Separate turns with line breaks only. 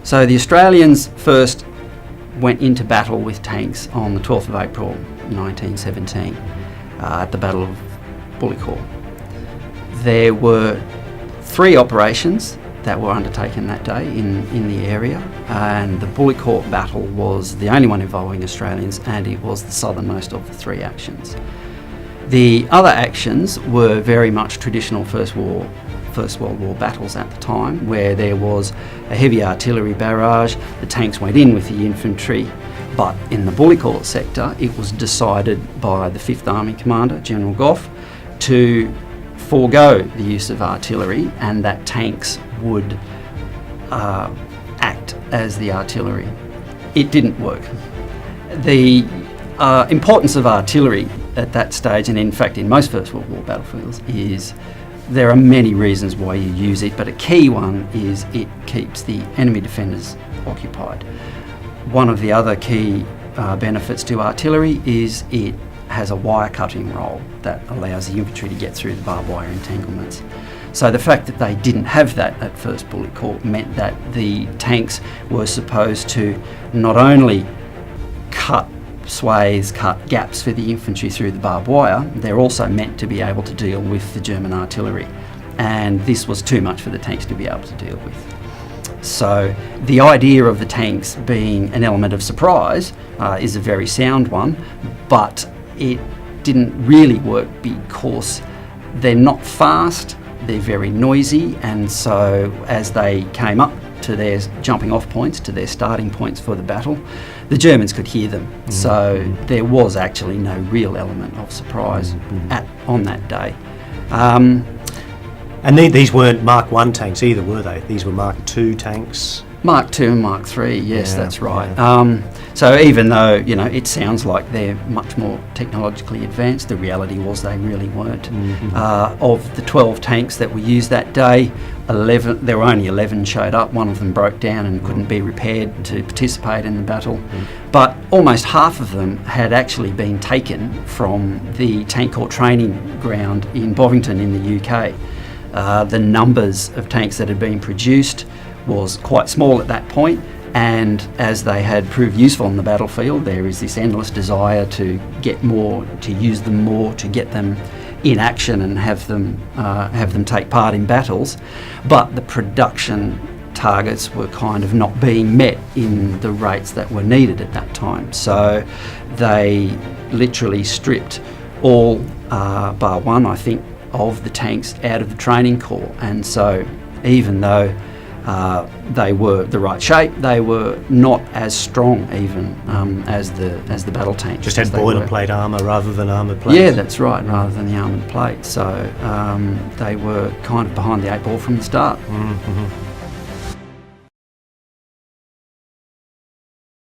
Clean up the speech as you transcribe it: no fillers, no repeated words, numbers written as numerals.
So the Australians first went into battle with tanks on the 12th of April 1917 at the Battle of Bullecourt. There were 3 operations that were undertaken that day in the area, and the Bullecourt battle was the only one involving Australians, and it was the southernmost of the 3 actions. The other actions were very much traditional First World War battles at the time, where there was a heavy artillery barrage, the tanks went in with the infantry, but in the Bullecourt sector it was decided by the 5th Army Commander, General Gough, to forego the use of artillery and that tanks would act as the artillery. It didn't work. The importance of artillery at that stage, and in fact in most First World War battlefields, is there are many reasons why you use it, but a key one is it keeps the enemy defenders occupied. One of the other key benefits to artillery is it has a wire cutting role that allows the infantry to get through the barbed wire entanglements. So the fact that they didn't have that at First Bullecourt meant that the tanks were supposed to not only cut swathes, cut gaps for the infantry through the barbed wire, they're also meant to be able to deal with the German artillery. And this was too much for the tanks to be able to deal with. So the idea of the tanks being an element of surprise is a very sound one, but it didn't really work because they're not fast, they're very noisy, and so as they came up to their jumping off points, to their starting points for the battle, the Germans could hear them. So there was actually no real element of surprise on that day.
And these weren't Mark I tanks either, were they? These were Mark II tanks?
Mark II and Mark III, yes,
Yeah,
that's right.
yeah.
So even though, it sounds like they're much more technologically advanced, the reality was they really weren't. Of the 12 tanks that were used that day, there were only 11 showed up. One of them broke down and couldn't be repaired to participate in the battle. But almost half of them had actually been taken from the Tank Corps training ground in Bovington in the UK. The numbers of tanks that had been produced was quite small at that point, and as they had proved useful on the battlefield, there is this endless desire to get more, to use them more, to get them in action and have them take part in battles. But the production targets were kind of not being met in the rates that were needed at that time. So they literally stripped all, bar one, I think, of the tanks out of the training corps. And so even though they were the right shape, they were not as strong even as the battle tanks.
Just had boilerplate armour rather than armoured plates.
Yeah, that's right, rather than the armoured plate. So they were kind of behind the 8 ball from the start.